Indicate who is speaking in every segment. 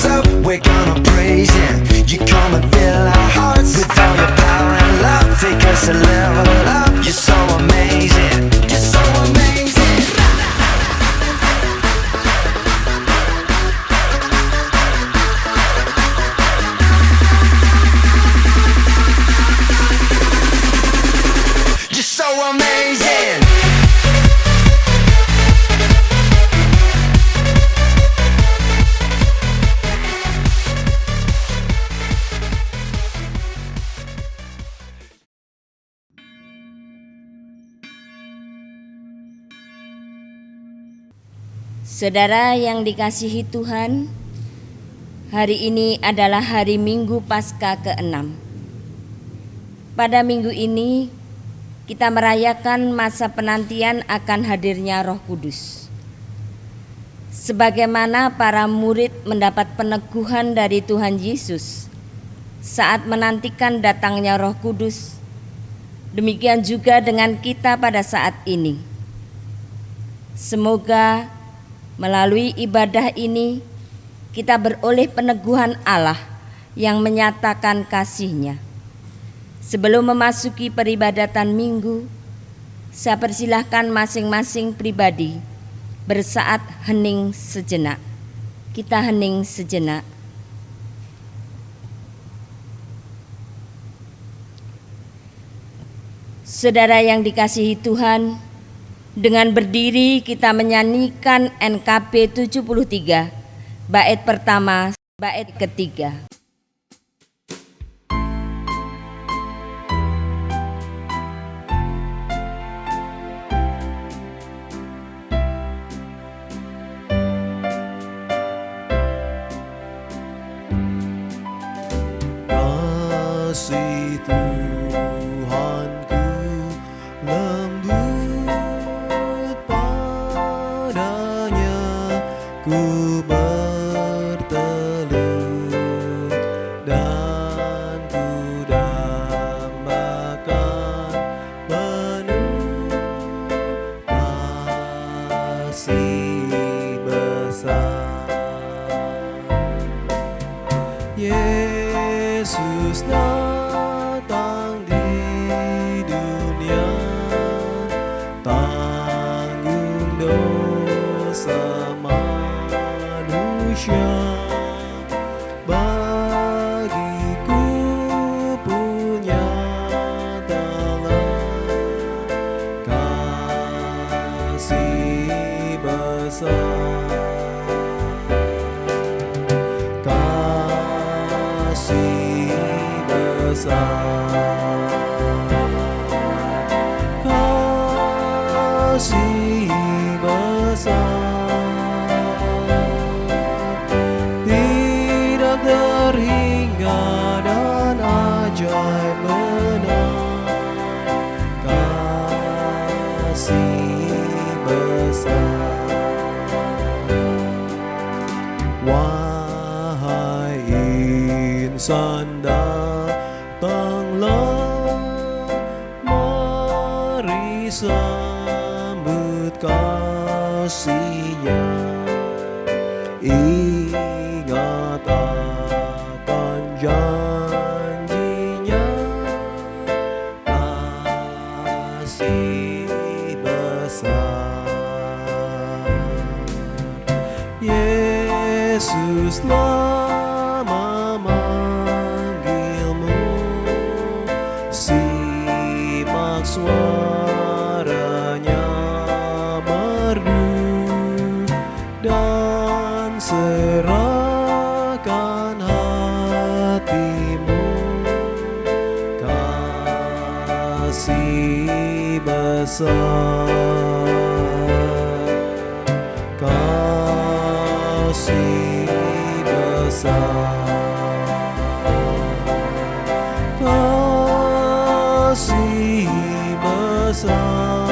Speaker 1: up, we're gonna praise Him. You come and fill our hearts with all your power and love. Take us a level up. You're so amazing. You're so amazing. You're so amazing.
Speaker 2: Saudara yang dikasihi Tuhan, hari ini adalah hari Minggu Paskah ke-6. Pada minggu ini, kita merayakan masa penantian akan hadirnya Roh Kudus. Sebagaimana para murid mendapat peneguhan dari Tuhan Yesus saat menantikan datangnya Roh Kudus, demikian juga dengan kita pada saat ini. Semoga melalui ibadah ini kita beroleh peneguhan Allah yang menyatakan kasih-Nya. Sebelum memasuki peribadatan minggu, saya persilahkan masing-masing pribadi bersaat hening sejenak. Kita hening sejenak. Saudara yang dikasihi Tuhan, dengan berdiri kita menyanyikan NKB 73, bait pertama, bait ketiga.
Speaker 3: Kasih Tuhanku lembut padanya, ku bertelut dan ku dambakan penuh kasih besar. Yesus datang di dunia, tanggung dosa manusia. Bagiku punya kasih besar. Kasih besar, tidak terhingga dan ajaib benar. Kasih besar. Wahai insan, datanglah, mari sambut kasih-Nya. Ingat akan janji-Nya, kasih besar. Yesus lama memanggilmu, simak suaranya merdu, dan serahkan hatimu. Kasih besar, kasih besar, kasih besar,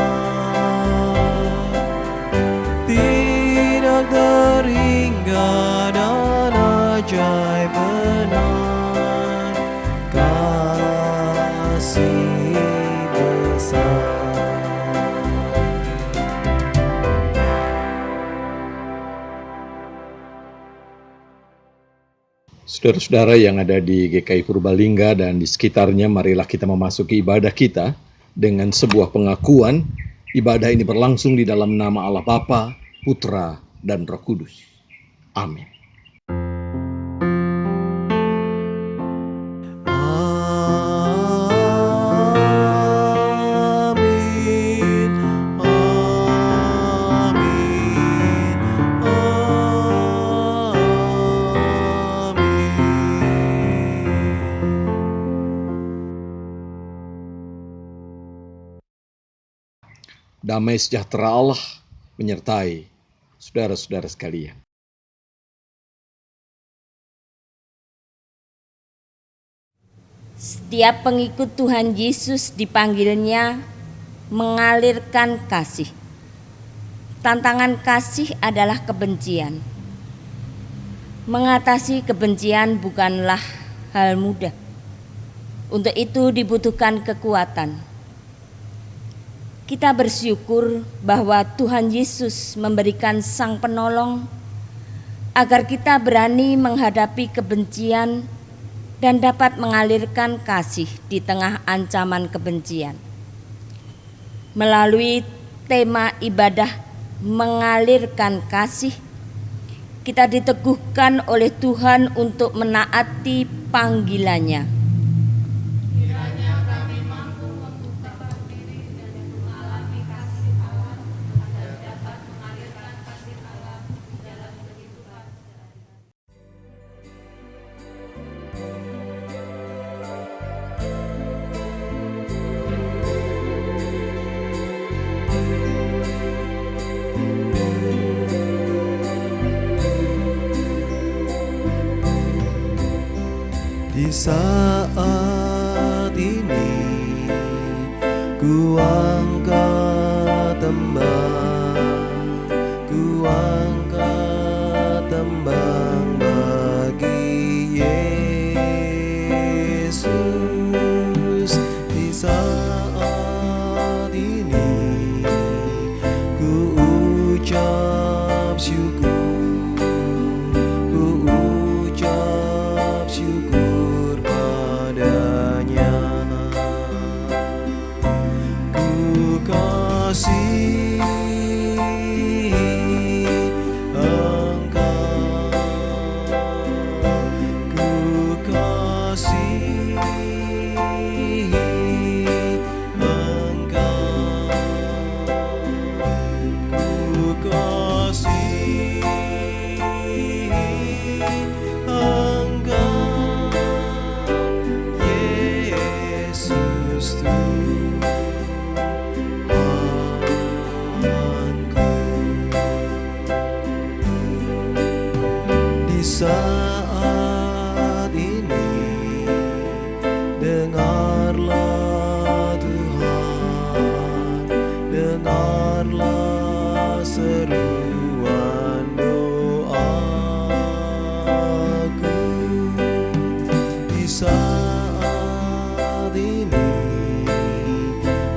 Speaker 3: tidak terhingga dan ajaib benar. Kasih besar.
Speaker 4: Saudara-saudara yang ada di GKI Purbalingga dan di sekitarnya, marilah kita memasuki ibadah kita dengan sebuah pengakuan. Ibadah ini berlangsung di dalam nama Allah Bapa, Putra, dan Roh Kudus. Amin.
Speaker 3: Amin, amin,
Speaker 4: Damai sejahtera Allah menyertai saudara-saudara sekalian.
Speaker 2: Setiap pengikut Tuhan Yesus dipanggilnya mengalirkan kasih. Tantangan kasih adalah kebencian. Mengatasi kebencian bukanlah hal mudah. Untuk itu dibutuhkan kekuatan. Kita bersyukur bahwa Tuhan Yesus memberikan Sang Penolong agar kita berani menghadapi kebencian dan dapat mengalirkan kasih di tengah ancaman kebencian. Melalui tema ibadah mengalirkan kasih, kita diteguhkan oleh Tuhan untuk menaati panggilannya.
Speaker 3: Di saat ini ku angkat tembang bagi Yesus. Di saat ini ku ucap syukur, saat ini dengarlah Tuhan, dengarlah seruan doaku. Di saat ini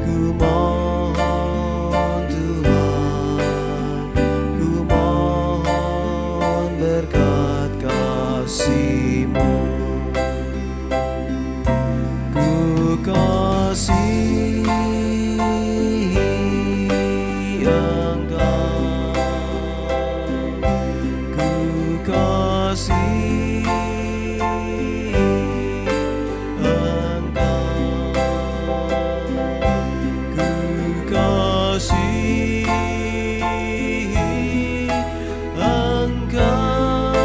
Speaker 3: ku mohon Tuhan, ku mohon berkat kasih-Mu. Ku kasihi Engkau, ku kasihi Engkau, ku kasihi Engkau,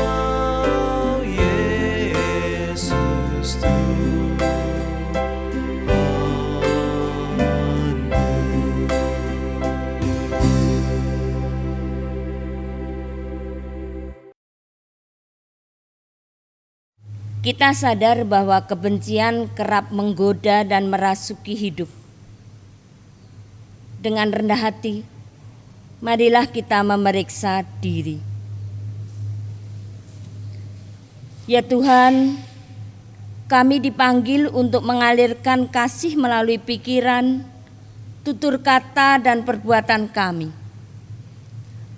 Speaker 3: Yesus
Speaker 2: Kita sadar bahwa kebencian kerap menggoda dan merasuki hidup. Dengan rendah hati, marilah kita memeriksa diri. Ya Tuhan, kami dipanggil untuk mengalirkan kasih melalui pikiran, tutur kata, dan perbuatan kami.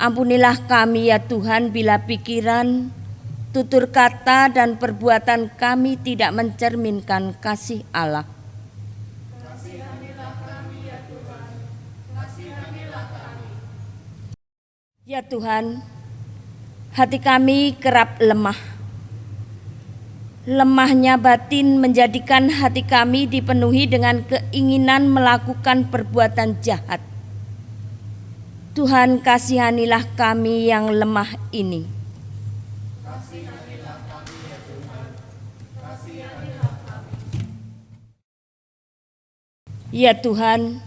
Speaker 2: Ampunilah kami ya Tuhan bila pikiran, tutur kata dan perbuatan kami tidak mencerminkan kasih Allah. Ya Tuhan, hati kami kerap lemah. Lemahnya batin menjadikan hati kami dipenuhi dengan keinginan melakukan perbuatan jahat. Tuhan, kasihanilah kami yang lemah ini. Ya Tuhan,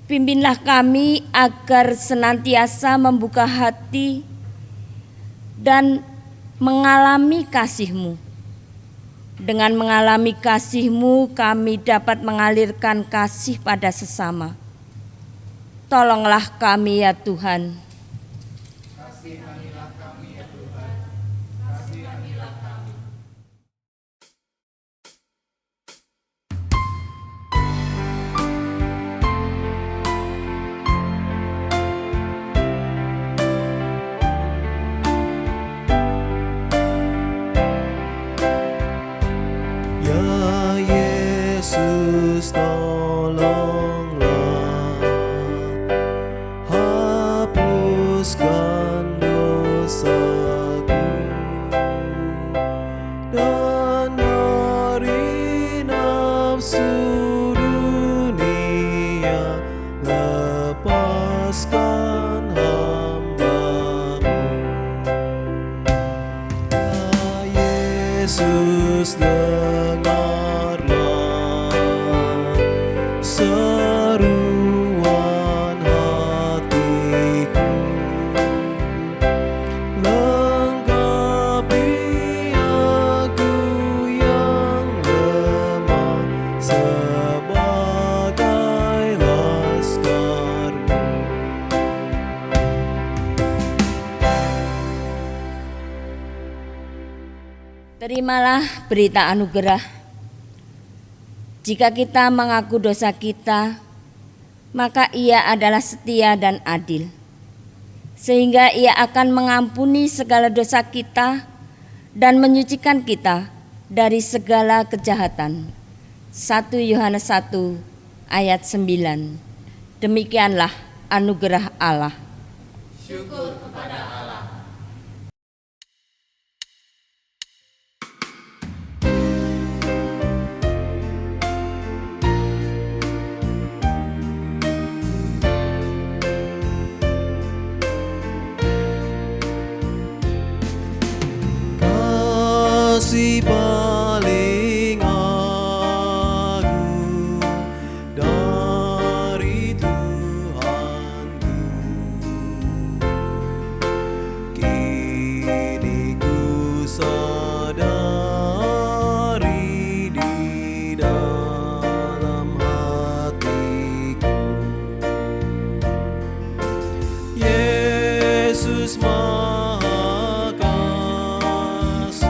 Speaker 2: pimpinlah kami agar senantiasa membuka hati dan mengalami kasih-Mu. Dengan mengalami kasih-Mu, kami dapat mengalirkan kasih pada sesama. Tolonglah kami ya Tuhan.
Speaker 3: Ya Yesus, tolonglah, hapuskan dosaku, dan dari nafsu dunia lepaskan hamba-Mu. Ya Yesus, dengarlah seruan hatiku, lengkapi aku yang lemah sebagai laskarmu.
Speaker 2: Terimalah berita anugerah. Jika kita mengaku dosa kita, maka Ia adalah setia dan adil, sehingga Ia akan mengampuni segala dosa kita dan menyucikan kita dari segala kejahatan. 1 Yohanes 1 ayat 9. Demikianlah anugerah Allah.
Speaker 3: Kasih paling agung dari Tuhanku, kini ku sadari di dalam hatiku. Yesus Maha Kasih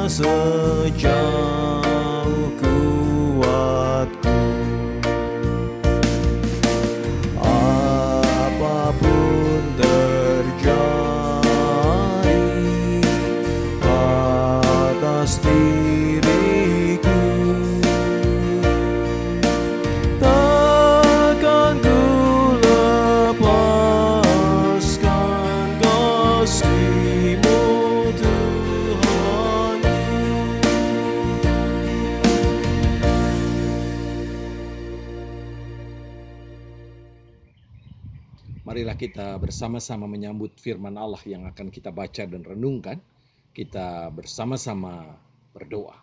Speaker 3: sejauh kuatku. Apapun terjadi atas diriku, takkan ku lepaskan kasih-Mu, Tuhan.
Speaker 4: Marilah kita bersama-sama menyambut firman Allah yang akan kita baca dan renungkan. Kita bersama-sama berdoa.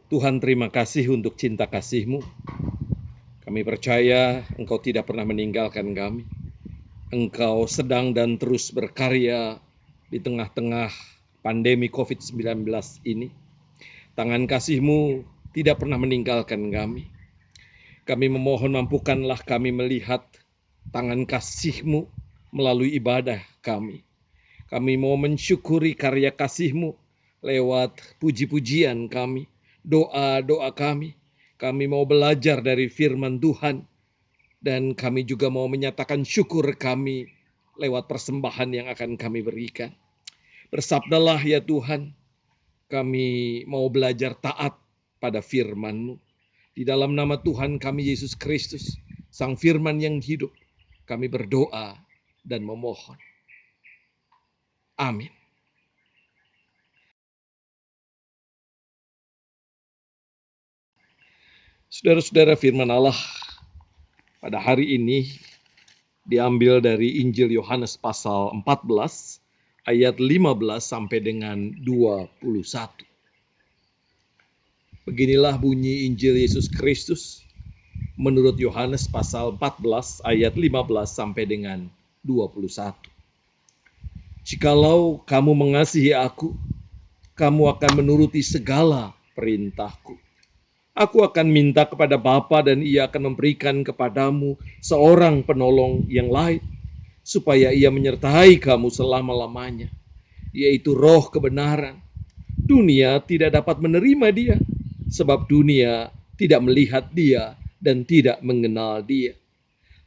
Speaker 4: Tuhan, terima kasih untuk cinta kasih-Mu. Kami percaya Engkau tidak pernah meninggalkan kami. Engkau sedang dan terus berkarya di tengah-tengah pandemi COVID-19 ini. Tangan kasih-Mu tidak pernah meninggalkan kami. Kami memohon mampukanlah kami melihat tangan kasih-Mu melalui ibadah kami. Kami mau mensyukuri karya kasih-Mu lewat puji-pujian kami, doa-doa kami. Kami mau belajar dari firman Tuhan, dan kami juga mau menyatakan syukur kami lewat persembahan yang akan kami berikan. Bersabdalah ya Tuhan, kami mau belajar taat pada firman-Mu. Di dalam nama Tuhan kami Yesus Kristus, Sang Firman yang hidup, kami berdoa dan memohon. Amin. Saudara-saudara, firman Allah pada hari ini diambil dari Injil Yohanes pasal 14 ayat 15 sampai dengan 21. Beginilah bunyi Injil Yesus Kristus menurut Yohanes pasal 14 ayat 15 sampai dengan 21. Jikalau kamu mengasihi aku, kamu akan menuruti segala perintahku. Aku akan minta kepada Bapa dan Ia akan memberikan kepadamu seorang penolong yang lain, supaya Ia menyertai kamu selama-lamanya, yaitu Roh kebenaran. Dunia tidak dapat menerima Dia, sebab dunia tidak melihat Dia dan tidak mengenal Dia.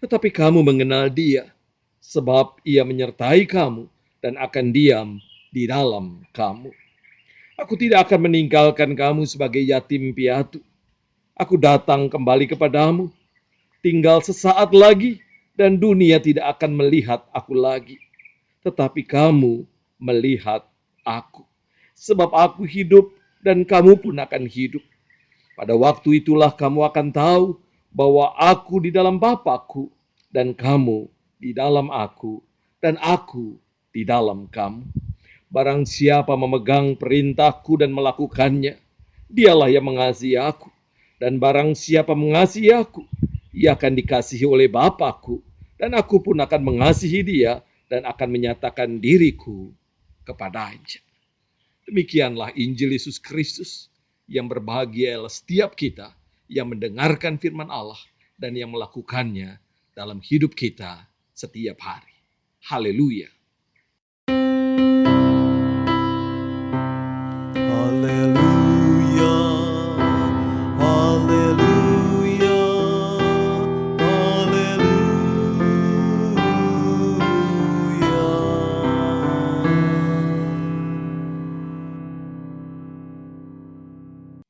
Speaker 4: Tetapi kamu mengenal Dia, sebab Ia menyertai kamu dan akan diam di dalam kamu. Aku tidak akan meninggalkan kamu sebagai yatim piatu. Aku datang kembali kepadamu, tinggal sesaat lagi, dan dunia tidak akan melihat aku lagi. Tetapi kamu melihat aku, sebab aku hidup dan kamu pun akan hidup. Pada waktu itulah kamu akan tahu bahwa aku di dalam Bapa-Ku, dan kamu di dalam aku, dan aku di dalam kamu. Barang siapa memegang perintahku dan melakukannya, dialah yang mengasihi aku. Dan barang siapa mengasihi aku, ia akan dikasihi oleh Bapa-Ku, dan aku pun akan mengasihi dia dan akan menyatakan diriku kepadanya. Demikianlah Injil Yesus Kristus, yang berbahagia ialah setiap kita yang mendengarkan firman Allah dan yang melakukannya dalam hidup kita setiap hari. Haleluya.
Speaker 3: Haleluya, haleluya, haleluya.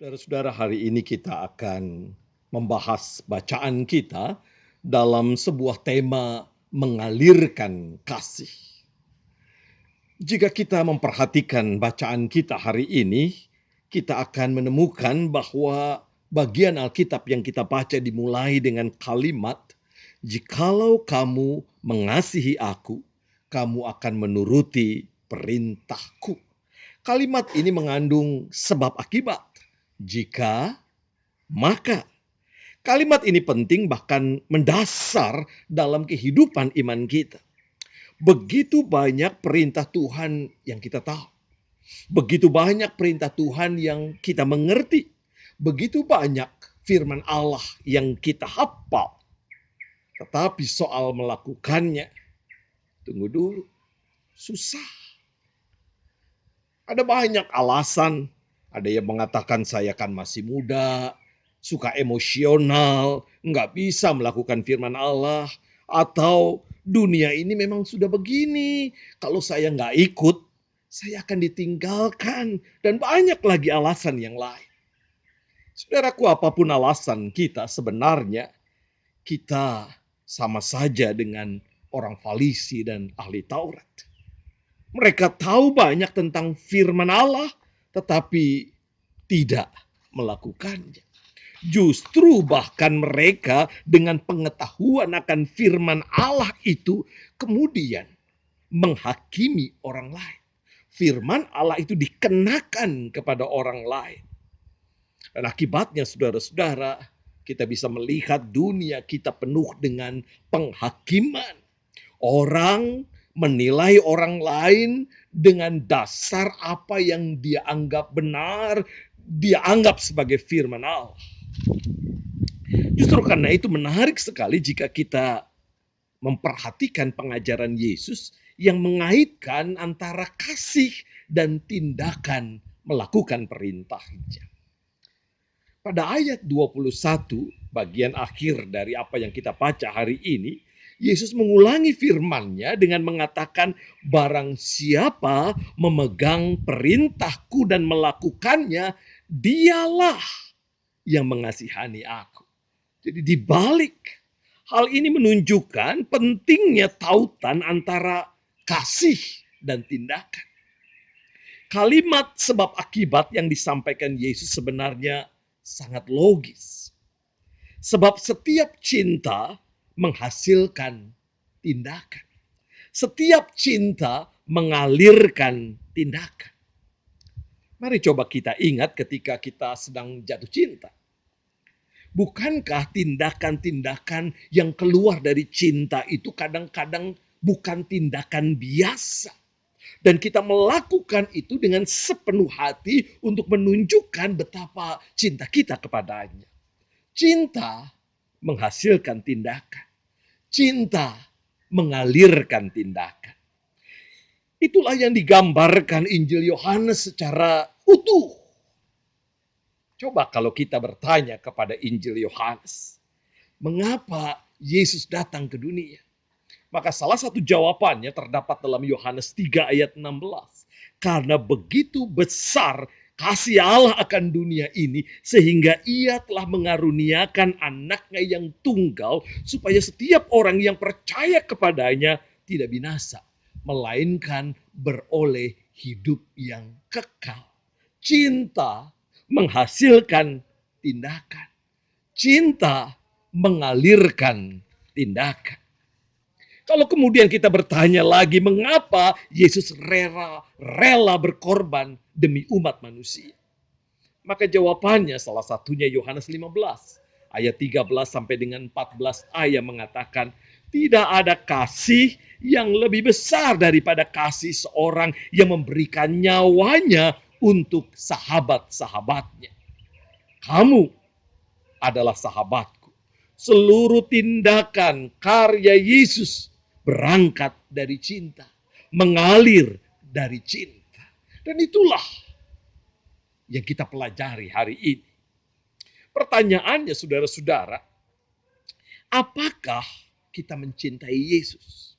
Speaker 4: Saudara-saudara, hari ini kita akan membahas bacaan kita dalam sebuah tema mengalirkan kasih. Jika kita memperhatikan bacaan kita hari ini, kita akan menemukan bahwa bagian Alkitab yang kita baca dimulai dengan kalimat, "Jikalau kamu mengasihi aku, kamu akan menuruti perintahku." Kalimat ini mengandung sebab akibat. Jika, maka. Kalimat ini penting bahkan mendasar dalam kehidupan iman kita. Begitu banyak perintah Tuhan yang kita tahu. Begitu banyak perintah Tuhan yang kita mengerti. Begitu banyak firman Allah yang kita hafal. Tetapi soal melakukannya, tunggu dulu, susah. Ada banyak alasan. Ada yang mengatakan saya kan masih muda, suka emosional, nggak bisa melakukan firman Allah. Atau dunia ini memang sudah begini. Kalau saya nggak ikut, saya akan ditinggalkan. Dan banyak lagi alasan yang lain. Saudaraku, apapun alasan kita sebenarnya, kita sama saja dengan orang Farisi dan ahli Taurat. Mereka tahu banyak tentang firman Allah, tetapi tidak melakukannya. Justru bahkan mereka dengan pengetahuan akan firman Allah itu kemudian menghakimi orang lain. Firman Allah itu dikenakan kepada orang lain. Dan akibatnya saudara-saudara, kita bisa melihat dunia kita penuh dengan penghakiman. Orang menilai orang lain dengan dasar apa yang dia anggap benar, dia anggap sebagai firman Allah. Justru karena itu menarik sekali jika kita memperhatikan pengajaran Yesus yang mengaitkan antara kasih dan tindakan melakukan perintahnya. Pada ayat 21, bagian akhir dari apa yang kita baca hari ini, Yesus mengulangi firman-Nya dengan mengatakan, barang siapa memegang perintahku dan melakukannya, dialah yang mengasihani aku. Jadi dibalik, hal ini menunjukkan pentingnya tautan antara kasih dan tindakan. Kalimat sebab akibat yang disampaikan Yesus sebenarnya sangat logis. Sebab setiap cinta menghasilkan tindakan. Setiap cinta mengalirkan tindakan. Mari coba kita ingat ketika kita sedang jatuh cinta. Bukankah tindakan-tindakan yang keluar dari cinta itu kadang-kadang bukan tindakan biasa? Dan kita melakukan itu dengan sepenuh hati untuk menunjukkan betapa cinta kita kepadanya. Cinta menghasilkan tindakan. Cinta mengalirkan tindakan. Itulah yang digambarkan Injil Yohanes secara utuh. Coba kalau kita bertanya kepada Injil Yohanes, mengapa Yesus datang ke dunia? Maka salah satu jawabannya terdapat dalam Yohanes 3 ayat 16. Karena begitu besar kasih Allah akan dunia ini, sehingga ia telah mengaruniakan anaknya yang tunggal, supaya setiap orang yang percaya kepadanya tidak binasa, melainkan beroleh hidup yang kekal. Cinta menghasilkan tindakan. Cinta mengalirkan tindakan. Kalau kemudian kita bertanya lagi, mengapa Yesus rela berkorban demi umat manusia? Maka jawabannya salah satunya Yohanes 15 ayat 13 sampai dengan 14a yang mengatakan, tidak ada kasih yang lebih besar daripada kasih seorang yang memberikan nyawanya untuk sahabat-sahabatnya. Kamu adalah sahabatku. Seluruh tindakan karya Yesus berangkat dari cinta, mengalir dari cinta. Dan itulah yang kita pelajari hari ini. Pertanyaannya saudara-saudara, apakah kita mencintai Yesus?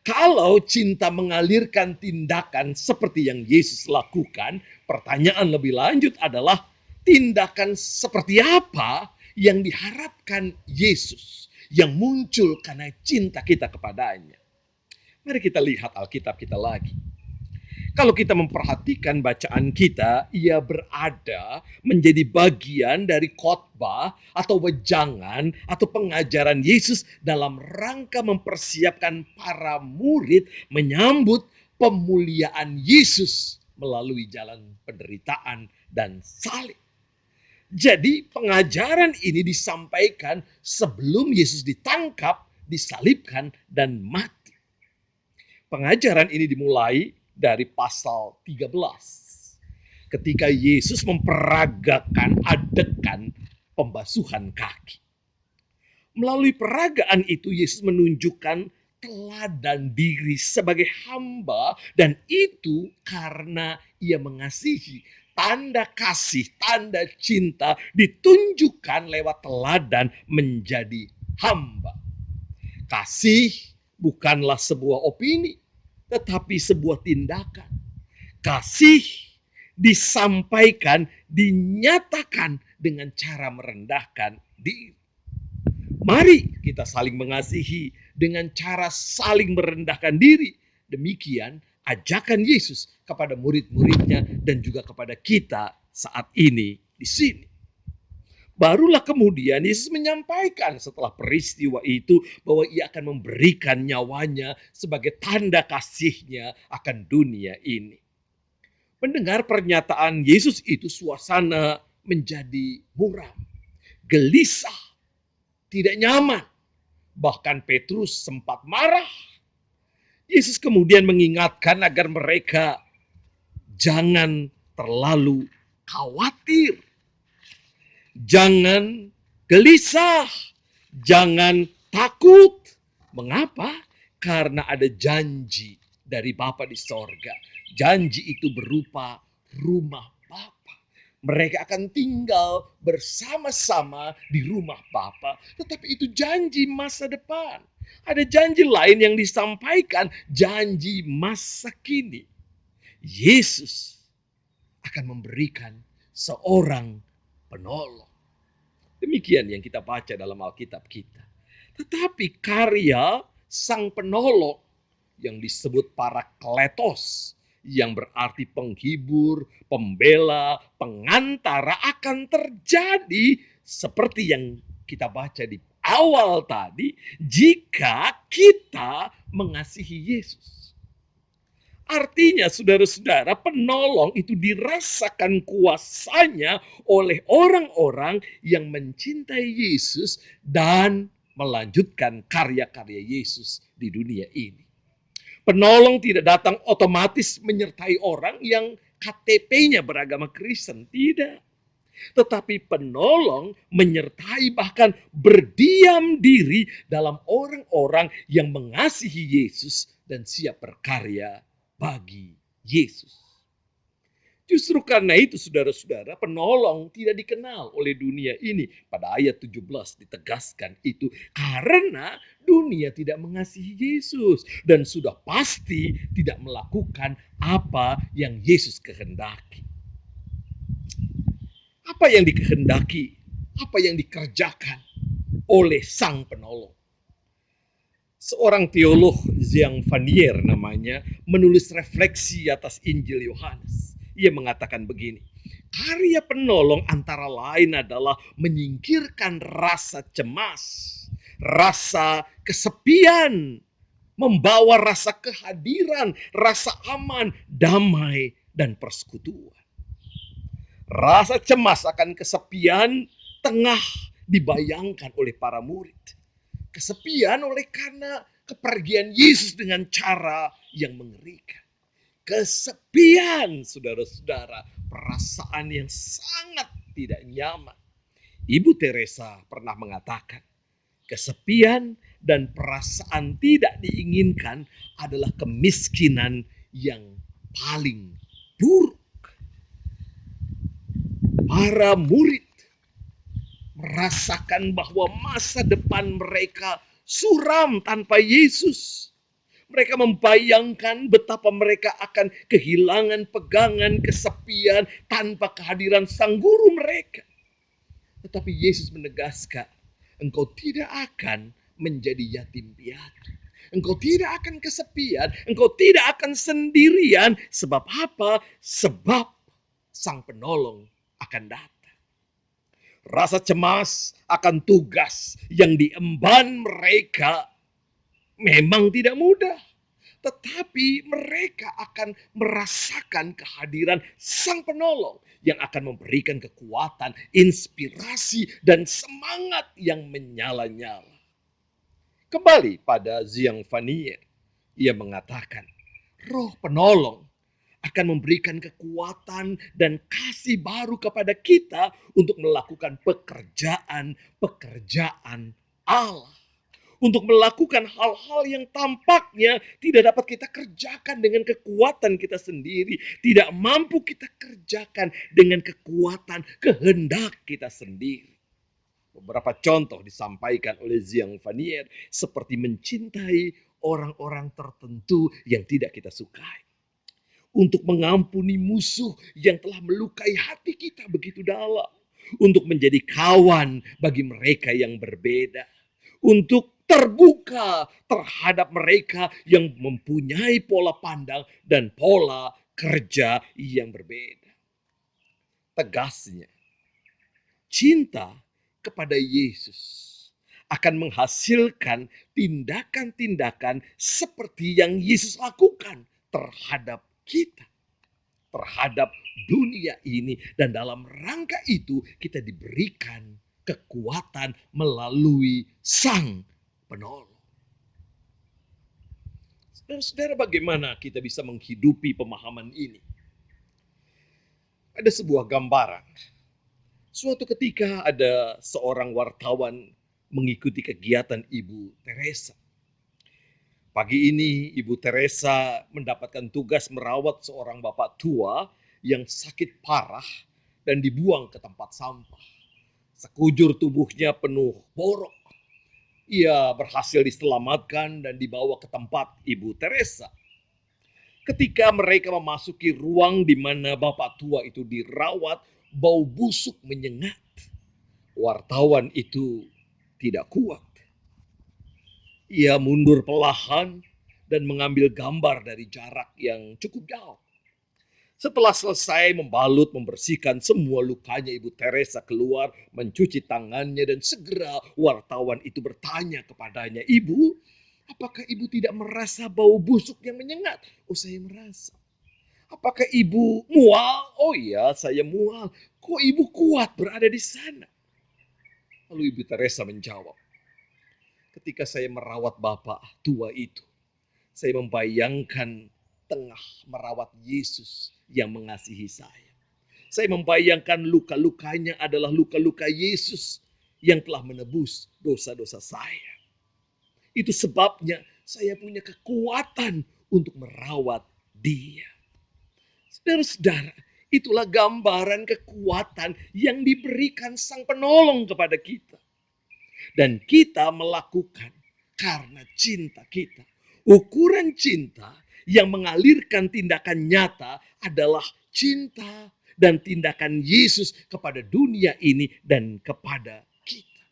Speaker 4: Kalau cinta mengalirkan tindakan seperti yang Yesus lakukan, pertanyaan lebih lanjut adalah tindakan seperti apa yang diharapkan Yesus yang muncul karena cinta kita kepadanya. Mari kita lihat Alkitab kita lagi. Kalau kita memperhatikan bacaan kita, ia berada menjadi bagian dari khotbah atau wejangan atau pengajaran Yesus dalam rangka mempersiapkan para murid menyambut pemuliaan Yesus melalui jalan penderitaan dan salib. Jadi pengajaran ini disampaikan sebelum Yesus ditangkap, disalibkan, dan mati. Pengajaran ini dimulai dari pasal 13. Ketika Yesus memperagakan adegan pembasuhan kaki. Melalui peragaan itu Yesus menunjukkan teladan diri sebagai hamba, dan itu karena ia mengasihi. Tanda kasih, tanda cinta ditunjukkan lewat teladan menjadi hamba. Kasih bukanlah sebuah opini, tetapi sebuah tindakan. Kasih disampaikan, dinyatakan dengan cara merendahkan diri. Mari kita saling mengasihi dengan cara saling merendahkan diri. Demikian ajakan Yesus kepada murid-muridnya dan juga kepada kita saat ini di sini. Barulah kemudian Yesus menyampaikan setelah peristiwa itu bahwa ia akan memberikan nyawanya sebagai tanda kasihnya akan dunia ini. Mendengar pernyataan Yesus itu, suasana menjadi muram, gelisah, tidak nyaman. Bahkan Petrus sempat marah. Yesus kemudian mengingatkan agar mereka jangan terlalu khawatir. Jangan gelisah, jangan takut. Mengapa? Karena ada janji dari Bapa di sorga. Janji itu berupa rumah Bapa. Mereka akan tinggal bersama-sama di rumah Bapa. Tetapi itu janji masa depan. Ada janji lain yang disampaikan, janji masa kini. Yesus akan memberikan seorang penolong. Demikian yang kita baca dalam Alkitab kita. Tetapi karya sang penolong yang disebut Parakletos, yang berarti penghibur, pembela, pengantara, akan terjadi seperti yang kita baca di awal tadi, jika kita mengasihi Yesus. Artinya saudara-saudara, penolong itu dirasakan kuasanya oleh orang-orang yang mencintai Yesus dan melanjutkan karya-karya Yesus di dunia ini. Penolong tidak datang otomatis menyertai orang yang KTP-nya beragama Kristen, tidak. Tetapi penolong menyertai, bahkan berdiam diri dalam orang-orang yang mengasihi Yesus dan siap berkarya bagi Yesus. Justru karena itu saudara-saudara, penolong tidak dikenal oleh dunia ini. Pada ayat 17 ditegaskan itu karena dunia tidak mengasihi Yesus dan sudah pasti tidak melakukan apa yang Yesus kehendaki. Apa yang dikehendaki, apa yang dikerjakan oleh sang penolong. Seorang teolog, Jean Vanier namanya, menulis refleksi atas Injil Yohanes. Ia mengatakan begini, karya penolong antara lain adalah menyingkirkan rasa cemas, rasa kesepian, membawa rasa kehadiran, rasa aman, damai, dan persekutuan. Rasa cemas akan kesepian tengah dibayangkan oleh para murid. Kesepian oleh karena kepergian Yesus dengan cara yang mengerikan. Kesepian, saudara-saudara, perasaan yang sangat tidak nyaman. Ibu Teresa pernah mengatakan, kesepian dan perasaan tidak diinginkan adalah kemiskinan yang paling buruk. Para murid merasakan bahwa masa depan mereka suram tanpa Yesus. Mereka membayangkan betapa mereka akan kehilangan pegangan, kesepian tanpa kehadiran sang guru mereka. Tetapi Yesus menegaskan, engkau tidak akan menjadi yatim piatu. Engkau tidak akan kesepian, engkau tidak akan sendirian. Sebab apa? Sebab sang penolong akan datang. Rasa cemas akan tugas yang diemban mereka memang tidak mudah. Tetapi mereka akan merasakan kehadiran sang penolong yang akan memberikan kekuatan, inspirasi, dan semangat yang menyala-nyala. Kembali pada Jean Vanier, ia mengatakan, roh penolong akan memberikan kekuatan dan kasih baru kepada kita untuk melakukan pekerjaan-pekerjaan Allah. untuk melakukan hal-hal yang tampaknya tidak dapat kita kerjakan dengan kekuatan kita sendiri, tidak mampu kita kerjakan dengan kekuatan kehendak kita sendiri. Beberapa contoh disampaikan oleh Zhang Fanier seperti mencintai orang-orang tertentu yang tidak kita sukai. Untuk mengampuni musuh yang telah melukai hati kita begitu dalam. Untuk menjadi kawan bagi mereka yang berbeda. Untuk terbuka terhadap mereka yang mempunyai pola pandang dan pola kerja yang berbeda. Tegasnya, cinta kepada Yesus akan menghasilkan tindakan-tindakan seperti yang Yesus lakukan terhadap kita, terhadap dunia ini. Dan dalam rangka itu kita diberikan kekuatan melalui Sang Penolong. Saudara-saudara, bagaimana kita bisa menghidupi pemahaman ini? Ada sebuah gambaran. Suatu ketika ada seorang wartawan mengikuti kegiatan Ibu Teresa. Pagi ini Ibu Teresa mendapatkan tugas merawat seorang bapak tua yang sakit parah dan dibuang ke tempat sampah. Sekujur tubuhnya penuh borok. Ia berhasil diselamatkan dan dibawa ke tempat Ibu Teresa. Ketika mereka memasuki ruang di mana bapak tua itu dirawat, bau busuk menyengat. Wartawan itu tidak kuat. Ia mundur perlahan dan mengambil gambar dari jarak yang cukup jauh. Setelah selesai membersihkan semua lukanya, Ibu Teresa keluar, mencuci tangannya, dan segera wartawan itu bertanya kepadanya, "Ibu, apakah Ibu tidak merasa bau busuk yang menyengat?" "Oh, saya merasa." "Apakah Ibu mual?" "Oh iya, saya mual." "Kok Ibu kuat berada di sana?" Lalu Ibu Teresa menjawab, "Ketika saya merawat bapak tua itu, saya membayangkan tengah merawat Yesus yang mengasihi saya. Saya membayangkan luka-lukanya adalah luka-luka Yesus yang telah menebus dosa-dosa saya. Itu sebabnya saya punya kekuatan untuk merawat dia." Saudara-saudara, itulah gambaran kekuatan yang diberikan Sang Penolong kepada kita. Dan kita melakukan karena cinta kita. Ukuran cinta yang mengalirkan tindakan nyata adalah cinta dan tindakan Yesus kepada dunia ini dan kepada kita.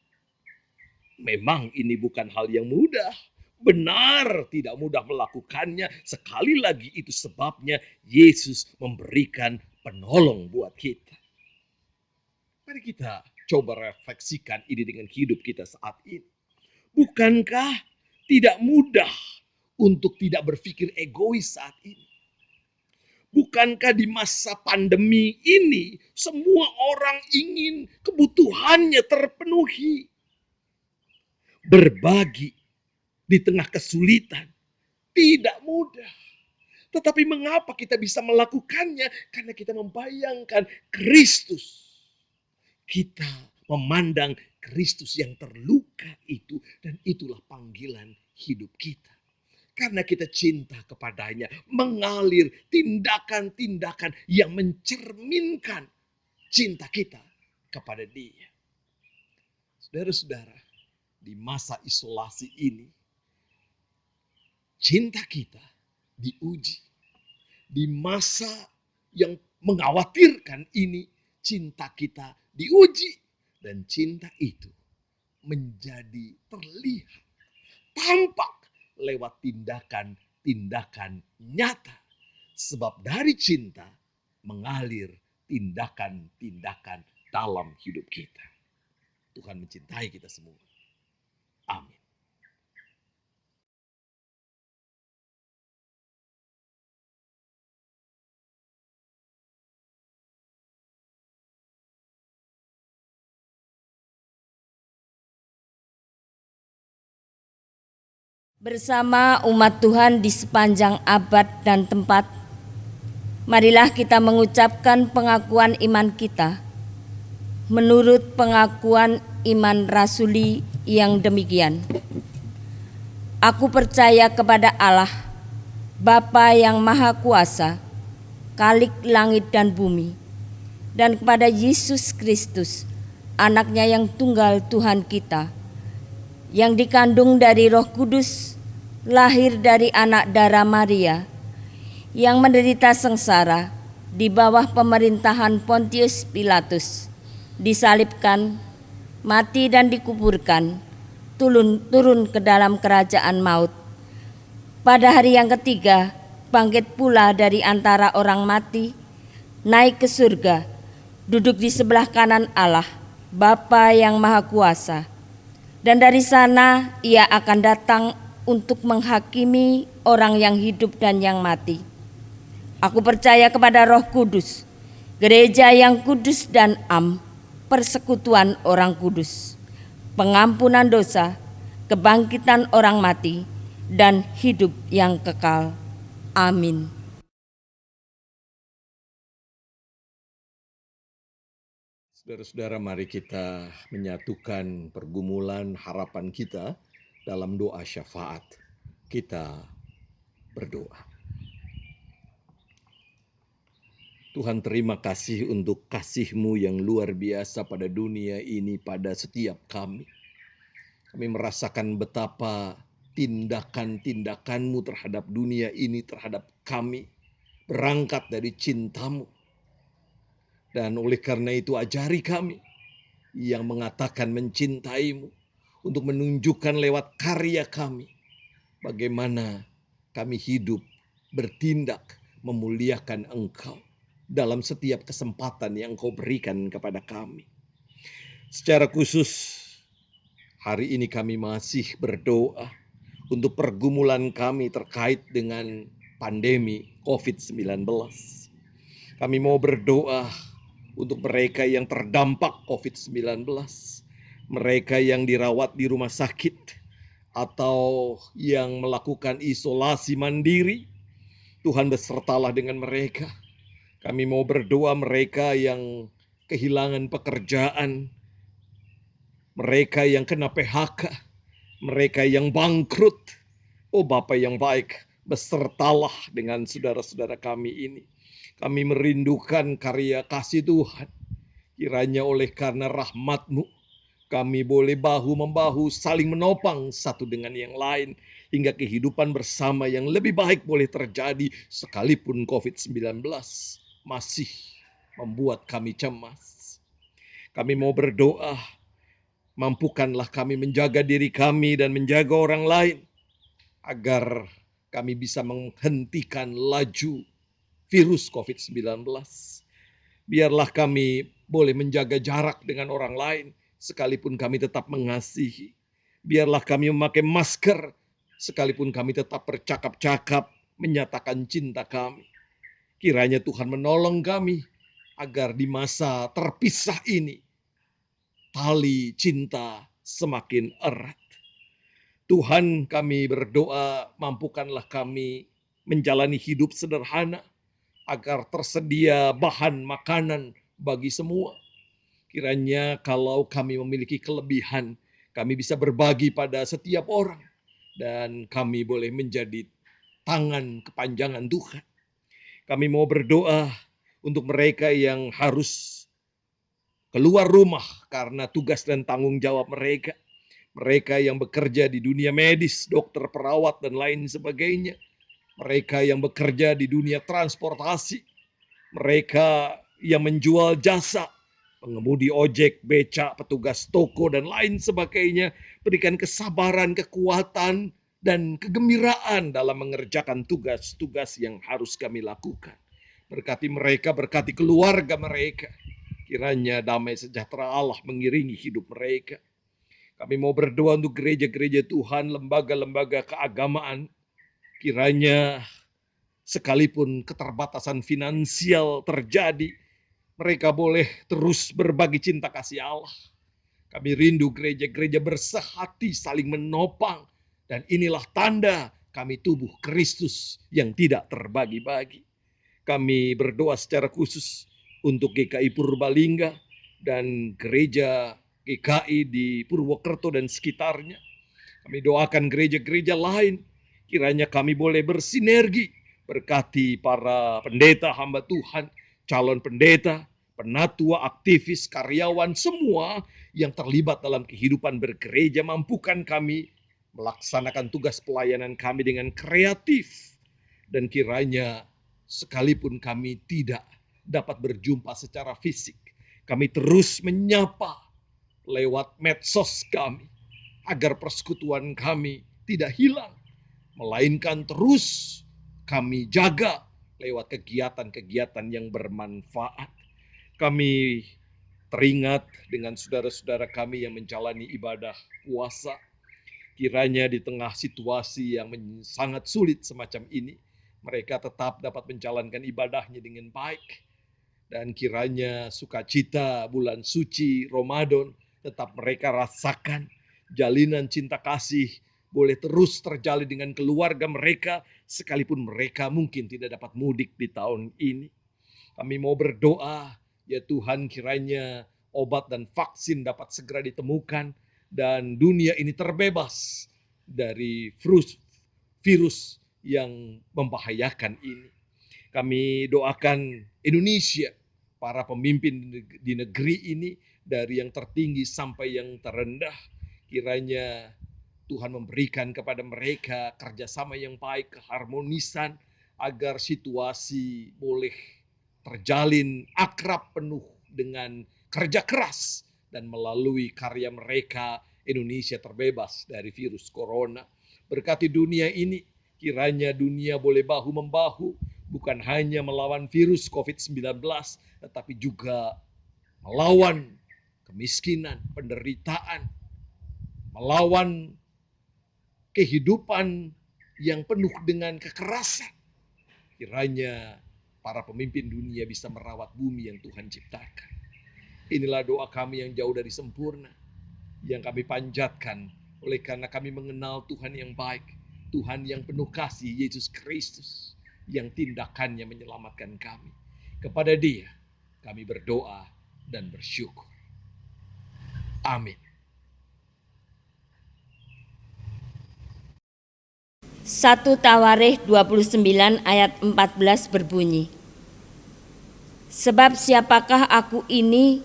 Speaker 4: Memang ini bukan hal yang mudah. Benar, tidak mudah melakukannya. Sekali lagi itu sebabnya Yesus memberikan penolong buat kita. Mari kita coba refleksikan ini dengan hidup kita saat ini. Bukankah tidak mudah untuk tidak berpikir egois saat ini? Bukankah di masa pandemi ini semua orang ingin kebutuhannya terpenuhi? Berbagi di tengah kesulitan tidak mudah. Tetapi mengapa kita bisa melakukannya? Karena kita membayangkan Kristus. Kita memandang Kristus yang terluka itu, dan itulah panggilan hidup kita. Karena kita cinta kepadanya, mengalir tindakan-tindakan yang mencerminkan cinta kita kepada Dia. Saudara-saudara, di masa isolasi ini, cinta kita diuji. Di masa yang mengkhawatirkan ini, cinta kita diuji. Dan cinta itu menjadi terlihat, tampak lewat tindakan-tindakan nyata. Sebab dari cinta mengalir tindakan-tindakan dalam hidup kita. Tuhan mencintai kita semua. Amin.
Speaker 2: Bersama umat Tuhan di sepanjang abad dan tempat, marilah kita mengucapkan pengakuan iman kita menurut pengakuan iman rasuli yang demikian. Aku percaya kepada Allah, Bapa yang Maha Kuasa, Khalik langit dan bumi, dan kepada Yesus Kristus, anaknya yang tunggal Tuhan kita, yang dikandung dari Roh Kudus, lahir dari anak darah Maria, yang menderita sengsara di bawah pemerintahan Pontius Pilatus, disalibkan, mati dan dikuburkan, turun ke dalam kerajaan maut. Pada hari yang ketiga, bangkit pula dari antara orang mati, naik ke surga, duduk di sebelah kanan Allah, Bapa yang Maha Kuasa. Dan dari sana ia akan datang untuk menghakimi orang yang hidup dan yang mati. Aku percaya kepada Roh Kudus, gereja yang kudus dan am, persekutuan orang kudus, pengampunan dosa, kebangkitan orang mati, dan hidup yang kekal. Amin.
Speaker 4: Saudara-saudara, mari kita menyatukan pergumulan harapan kita dalam doa syafaat. Kita berdoa. Tuhan, terima kasih untuk kasih-Mu yang luar biasa pada dunia ini, pada setiap kami. Kami merasakan betapa tindakan-tindakan-Mu terhadap dunia ini, terhadap kami, berangkat dari cinta-Mu. Dan oleh karena itu ajari kami yang mengatakan mencintai-Mu untuk menunjukkan lewat karya kami bagaimana kami hidup, bertindak, memuliakan Engkau dalam setiap kesempatan yang Kau berikan kepada kami. Secara khusus, hari ini kami masih berdoa untuk pergumulan kami terkait dengan pandemi COVID-19. Kami mau berdoa untuk mereka yang terdampak COVID-19, mereka yang dirawat di rumah sakit, atau yang melakukan isolasi mandiri. Tuhan, besertalah dengan mereka. Kami mau berdoa mereka yang kehilangan pekerjaan, mereka yang kena PHK, mereka yang bangkrut. Oh Bapa yang baik, besertalah dengan saudara-saudara kami ini. Kami merindukan karya kasih Tuhan. Kiranya oleh karena rahmat-Mu, kami boleh bahu-membahu saling menopang satu dengan yang lain, hingga kehidupan bersama yang lebih baik boleh terjadi sekalipun COVID-19 masih membuat kami cemas. Kami mau berdoa, mampukanlah kami menjaga diri kami dan menjaga orang lain, agar kami bisa menghentikan laju virus COVID-19. Biarlah kami boleh menjaga jarak dengan orang lain, sekalipun kami tetap mengasihi. Biarlah kami memakai masker, sekalipun kami tetap bercakap-cakap, menyatakan cinta kami. Kiranya Tuhan menolong kami, agar di masa terpisah ini, tali cinta semakin erat. Tuhan, kami berdoa, mampukanlah kami menjalani hidup sederhana, agar tersedia bahan makanan bagi semua. Kiranya kalau kami memiliki kelebihan, kami bisa berbagi pada setiap orang, dan kami boleh menjadi tangan kepanjangan Tuhan. Kami mau berdoa untuk mereka yang harus keluar rumah karena tugas dan tanggung jawab mereka. Mereka yang bekerja di dunia medis, dokter, perawat, dan lain sebagainya. Mereka yang bekerja di dunia transportasi, mereka yang menjual jasa, pengemudi ojek, becak, petugas toko, dan lain sebagainya. Berikan kesabaran, kekuatan, dan kegembiraan dalam mengerjakan tugas-tugas yang harus kami lakukan. Berkati mereka, berkati keluarga mereka. Kiranya damai sejahtera Allah mengiringi hidup mereka. Kami mau berdoa untuk gereja-gereja Tuhan, lembaga-lembaga keagamaan. Kiranya sekalipun keterbatasan finansial terjadi, mereka boleh terus berbagi cinta kasih Allah. Kami rindu gereja-gereja bersehati saling menopang. Dan inilah tanda kami tubuh Kristus yang tidak terbagi-bagi. Kami berdoa secara khusus untuk GKI Purbalingga dan gereja GKI di Purwokerto dan sekitarnya. Kami doakan gereja-gereja lain, kiranya kami boleh bersinergi, berkati para pendeta, hamba Tuhan, calon pendeta, penatua, aktivis, karyawan, semua yang terlibat dalam kehidupan bergereja. Mampukan kami melaksanakan tugas pelayanan kami dengan kreatif. Dan kiranya sekalipun kami tidak dapat berjumpa secara fisik, kami terus menyapa lewat medsos kami, agar persekutuan kami tidak hilang, melainkan terus kami jaga lewat kegiatan-kegiatan yang bermanfaat. Kami teringat dengan saudara-saudara kami yang menjalani ibadah puasa. Kiranya di tengah situasi yang sangat sulit semacam ini, mereka tetap dapat menjalankan ibadahnya dengan baik. Dan kiranya sukacita bulan suci Ramadan tetap mereka rasakan. Jalinan cinta kasih boleh terus terjalin dengan keluarga mereka, sekalipun mereka mungkin tidak dapat mudik di tahun ini. Kami mau berdoa, ya Tuhan, kiranya obat dan vaksin dapat segera ditemukan, dan dunia ini terbebas dari virus yang membahayakan ini. Kami doakan Indonesia, para pemimpin di negeri ini, dari yang tertinggi sampai yang terendah. Kiranya Tuhan memberikan kepada mereka kerjasama yang baik, keharmonisan, agar situasi boleh terjalin akrab penuh dengan kerja keras. Dan melalui karya mereka, Indonesia terbebas dari virus corona. Berkati dunia ini, kiranya dunia boleh bahu-membahu, bukan hanya melawan virus COVID-19, tetapi juga melawan kemiskinan, penderitaan, melawan kehidupan yang penuh dengan kekerasan. Kiranya para pemimpin dunia bisa merawat bumi yang Tuhan ciptakan. Inilah doa kami yang jauh dari sempurna, yang kami panjatkan oleh karena kami mengenal Tuhan yang baik, Tuhan yang penuh kasih, Yesus Kristus, yang tindakannya menyelamatkan kami. Kepada Dia kami berdoa dan bersyukur. Amin.
Speaker 2: 1 Tawarikh 29 ayat 14 berbunyi, sebab siapakah aku ini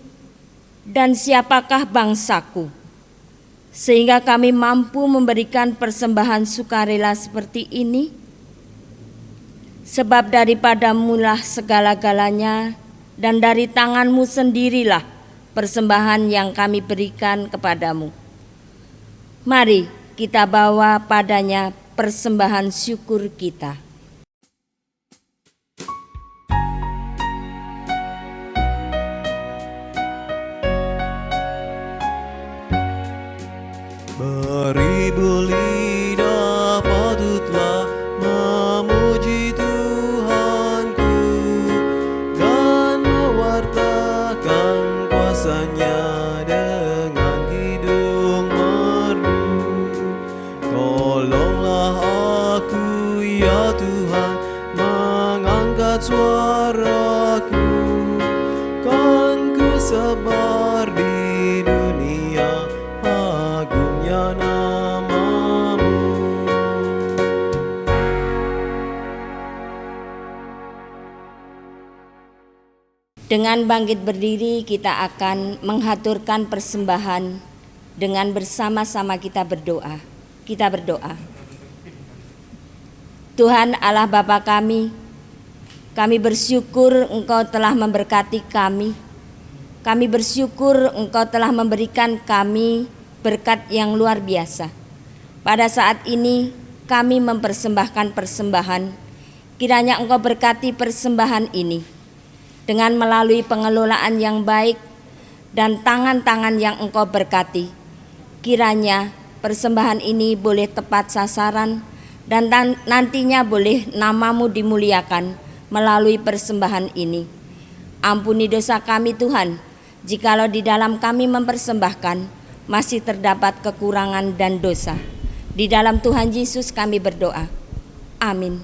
Speaker 2: dan siapakah bangsaku, sehingga kami mampu memberikan persembahan sukarela seperti ini? Sebab daripadamu-lah segala-galanya, dan dari tanganmu sendirilah persembahan yang kami berikan kepadamu. Mari kita bawa padanya persembahan syukur kita.
Speaker 3: Beribu lidah patutlah memuji Tuhanku dan mewartakan kuasa-Nya dengan hidung merdu. Tolonglah aku ya Tuhan, mengangkat suaraku, kan ku sebar di dunia agungnya namamu.
Speaker 2: Dengan bangkit berdiri, kita akan menghaturkan persembahan dengan bersama-sama kita berdoa. Kita berdoa. Tuhan Allah Bapa kami bersyukur Engkau telah memberkati kami. Kami bersyukur Engkau telah memberikan kami berkat yang luar biasa. Pada saat ini kami mempersembahkan persembahan. Kiranya Engkau berkati persembahan ini dengan melalui pengelolaan yang baik dan tangan-tangan yang Engkau berkati. Kiranya persembahan ini boleh tepat sasaran dan nantinya boleh namamu dimuliakan melalui persembahan ini. Ampuni dosa kami Tuhan, jikalau di dalam kami mempersembahkan masih terdapat kekurangan dan dosa. Di dalam Tuhan Yesus kami berdoa. Amin.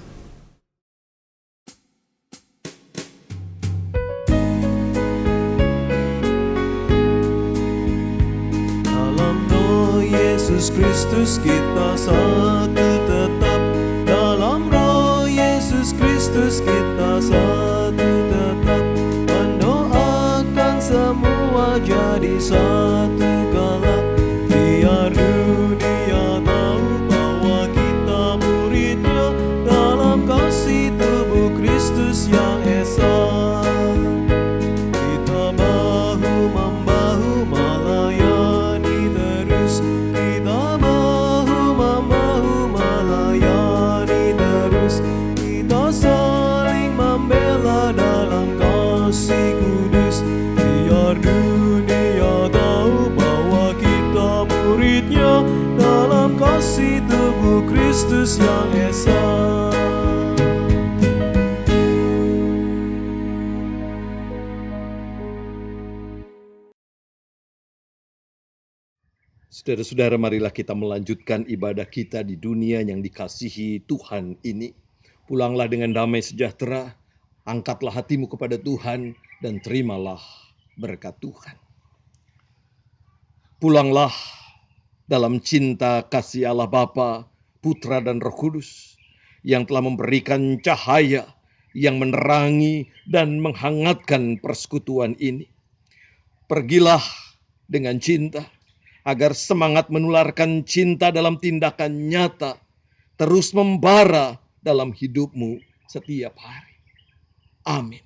Speaker 3: Dalam roh Yesus Yesus Kristus kita satu tetap, dalam roh Yesus Kristus kita satu tetap, mendoakan semua jadi satu galak. Biar dunia tahu bahwa kita muridnya, dalam kasih tubuh Kristus yang esa. Kita bahu-membahu melayani terus, kita bahu-membahu melayani terus, kita saling membela dalam kasih kudus. Biar dunia tahu bahwa kita muridnya, dalam kasih tubuh Kristus yang esa.
Speaker 4: Saudara-saudara, marilah kita melanjutkan ibadah kita di dunia yang dikasihi Tuhan ini. Pulanglah dengan damai sejahtera, angkatlah hatimu kepada Tuhan, dan terimalah berkat Tuhan. Pulanglah dalam cinta kasih Allah Bapa, Putra dan Roh Kudus, yang telah memberikan cahaya yang menerangi dan menghangatkan persekutuan ini. Pergilah dengan cinta, agar semangat menularkan cinta dalam tindakan nyata terus membara dalam hidupmu setiap hari. Amin.